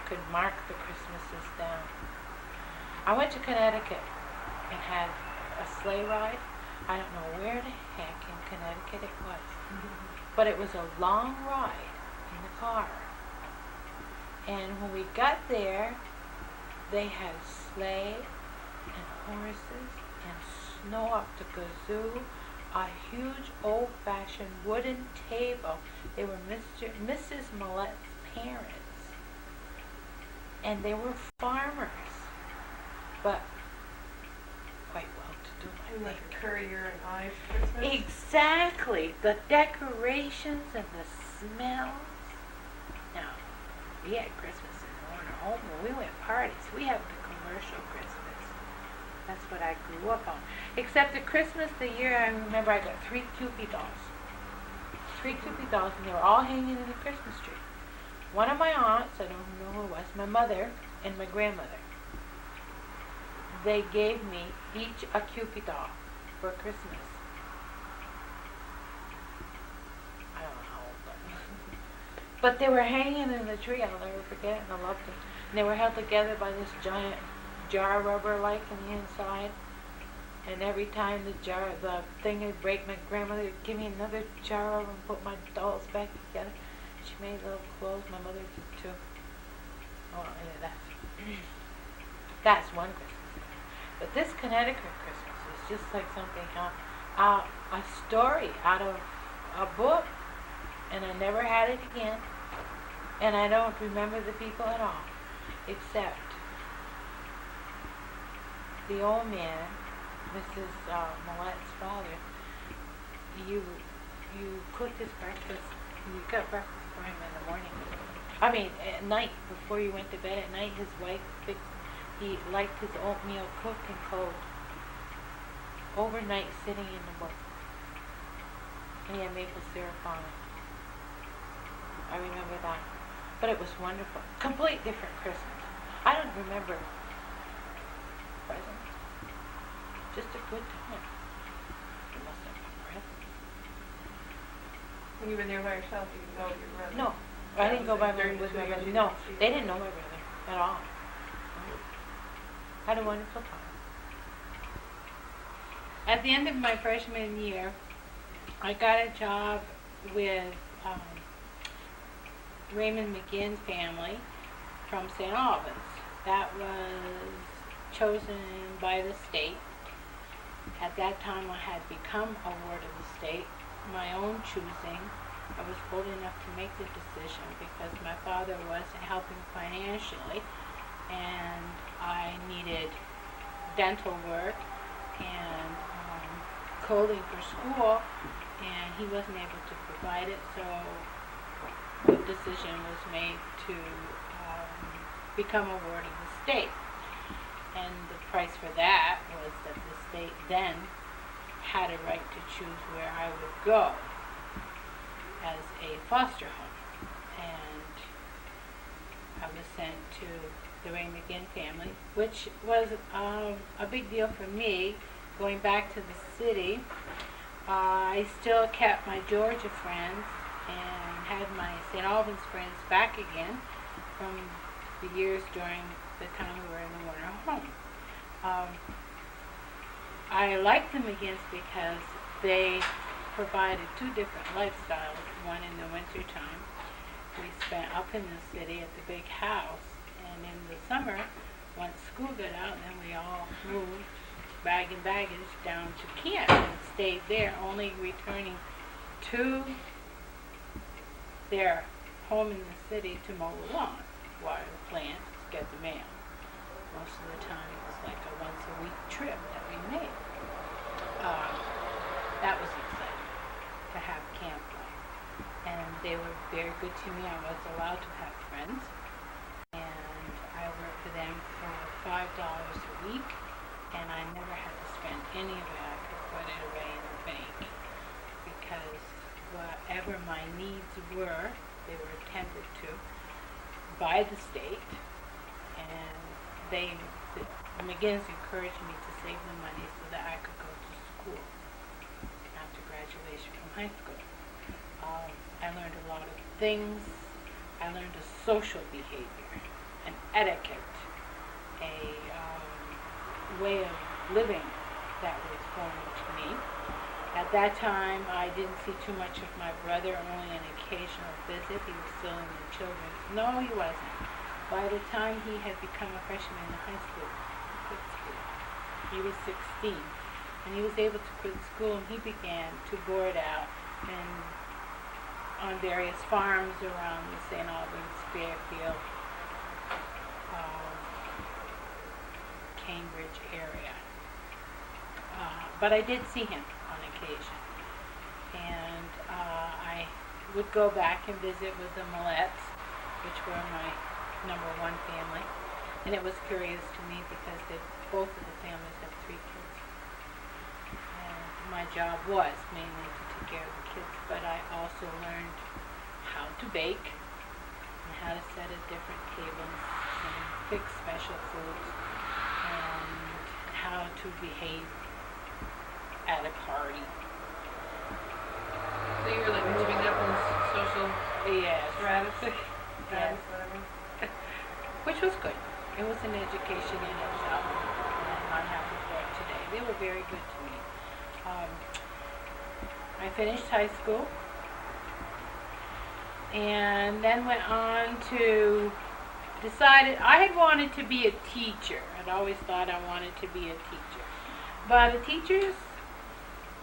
could mark the Christmases down. I went to Connecticut and had a sleigh ride. I don't know where the heck in Connecticut it was, but it was a long ride in the car. And when we got there, they had sleigh and horses and snow up to kazoo, a huge old-fashioned wooden table. They were Mr. and Mrs. Millet's parents, and they were farmers, but quite well-to-do, I think. Like a Currier and Ives Christmas? Exactly. The decorations and the smells. Now, we had Christmas in Warner home when we went parties. We have the commercial Christmas. That's what I grew up on. Except at Christmas, the year I remember I got 3 Kewpie dolls. 3 Kewpie dolls, and they were all hanging in the Christmas tree. One of my aunts, I don't know who it was, my mother and my grandmother, they gave me each a Kewpie doll for Christmas. I don't know how old, but they were hanging in the tree. I'll never forget it, and I loved them. And they were held together by this giant jar rubber like on the inside. And every time the thing would break, my grandmother would give me another jar of and put my dolls back together. She made little clothes. My mother did too. Oh, yeah, that's one Christmas. But this Connecticut Christmas is just like something a story out of a book, and I never had it again. And I don't remember the people at all, except the old man, Mrs. Millet's father. You cooked his breakfast. You got breakfast for him in the morning. I mean, at night before you went to bed. At night, his wife he liked his oatmeal cooked and cold. Overnight, sitting in the book. And he had maple syrup on it. I remember that. But it was wonderful. Complete different Christmas. I don't remember presents. Just a good time. It must have been presents. When you were there by yourself, you didn't go with your brother? No, I didn't go with my brother. No, they didn't know my brother at all. Had a wonderful time. At the end of my freshman year, I got a job with Raymond McGinn's family from St. Albans. That was chosen by the state. At that time, I had become a ward of the state, my own choosing. I was old enough to make the decision because my father wasn't helping financially, and I needed dental work and clothing for school, and he wasn't able to provide it, so the decision was made to become a ward of the state. And the price for that was that the state then had a right to choose where I would go as a foster home. And I was sent to the Ray McGinn family, which was a big deal for me. Going back to the city, I still kept my Georgia friends and had my St. Albans friends back again from the years during the time we were in the Warner home. I liked the McGinns because they provided 2 different lifestyles. One in the winter time, we spent up in the city at the big house, and in the summer, once school got out, then we all moved bag and baggage down to camp and stayed there, only returning to their home in the city to mow the lawn, water the plants, get the mail. Most of the time it was like a once-a-week trip that we made. That was exciting to have camp life. And they were very good to me. I was allowed to have friends. And I worked for them for $5 a week. And I never had to spend any of it. I could put it away in the bank. Because whatever my needs were, they were attended to by the state. And the McGinns encouraged me to save the money so that I could go to school after graduation from high school. I learned a lot of things. I learned a social behavior. an etiquette, a way of living that was foreign to me. At that time, I didn't see too much of my brother, only an occasional visit. He was still in the children's. No, he wasn't. By the time he had become a freshman in high school, he quit school. He was 16, and he was able to quit school, and he began to board out and on various farms around the St. Albans, Fairfield, Cambridge area. But I did see him on occasion, and I would go back and visit with the Millettes, which were my number one family, and it was curious to me because both of the families have 3 kids. And my job was mainly to take care of the kids, but I also learned how to bake and how to set at different tables and fix special foods and how to behave at a party. So you were like moving up in social Yes. status, Yes. whatever. Which was good. It was an education in itself, and I'm happy for it today. They were very good to me. I finished high school, and then went on to decided I had wanted to be a teacher. I'd always thought I wanted to be a teacher. But a teacher's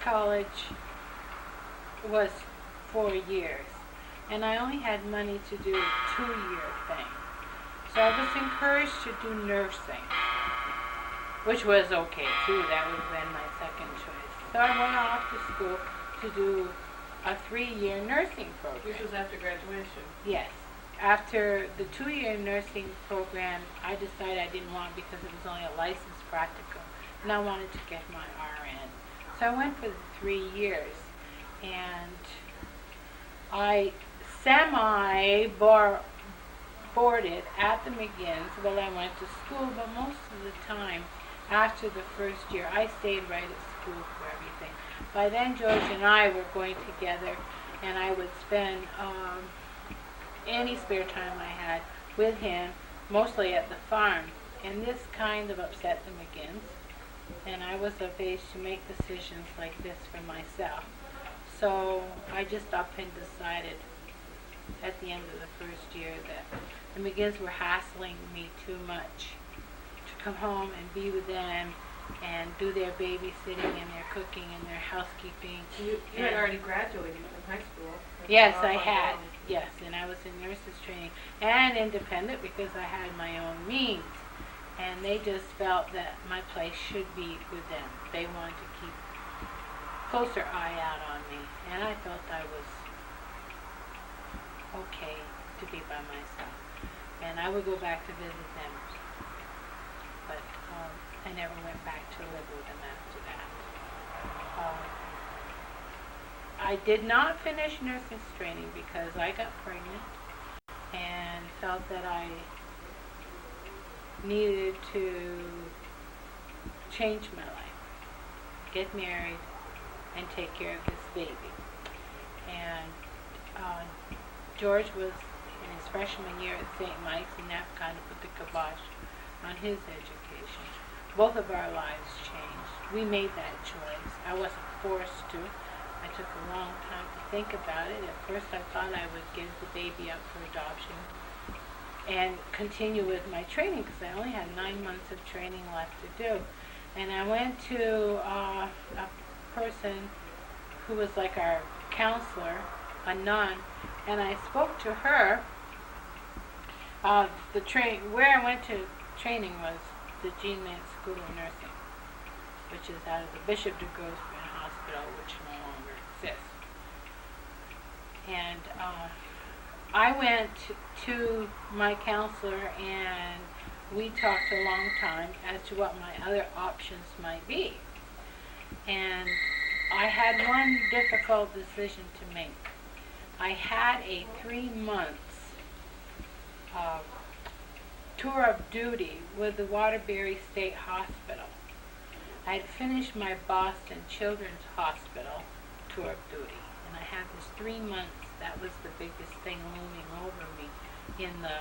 college was 4 years, and I only had money to do a 2-year thing. So I was encouraged to do nursing, which was okay too. That would have been my second choice. So I went off to school to do a 3-year nursing program. This was after graduation. Yes. After the 2-year nursing program, I decided I didn't want because it was only a licensed practicum, and I wanted to get my RN. So I went for the 3 years, and I boarded at the McGinns while I went to school, but most of the time after the first year, I stayed right at school for everything. By then, George and I were going together, and I would spend any spare time I had with him, mostly at the farm. And this kind of upset the McGinns, and I was of age to make decisions like this for myself. So I just up and decided at the end of the first year that the McGinns were hassling me too much to come home and be with them and do their babysitting and their cooking and their housekeeping. You had already graduated from high school. Yes, I had. Yes, and I was in nurses training and independent because I had my own means. And they just felt that my place should be with them. They wanted to keep closer eye out on me, and I felt I was okay to be by myself. And I would go back to visit them, but I never went back to live with them after that. I did not finish nurses training because I got pregnant and felt that I needed to change my life, get married, and take care of this baby. And George was in his freshman year at St. Mike's, and that kind of put the kibosh on his education. Both of our lives changed. We made that choice. I wasn't forced to. I took a long time to think about it. At first I thought I would give the baby up for adoption and continue with my training because I only had 9 months of training left to do. And I went to a person who was like our counselor, a nun, and I spoke to her. Where I went to training was the Jean Mance School of Nursing, which is out of the Bishop de Grossman Hospital, which no longer exists. And I went to my counselor and we talked a long time as to what my other options might be. And I had one difficult decision to make. I had a 3 months tour of duty with the Waterbury State Hospital. I had finished my Boston Children's Hospital tour of duty, and I had this 3 months. That was the biggest thing looming over me in the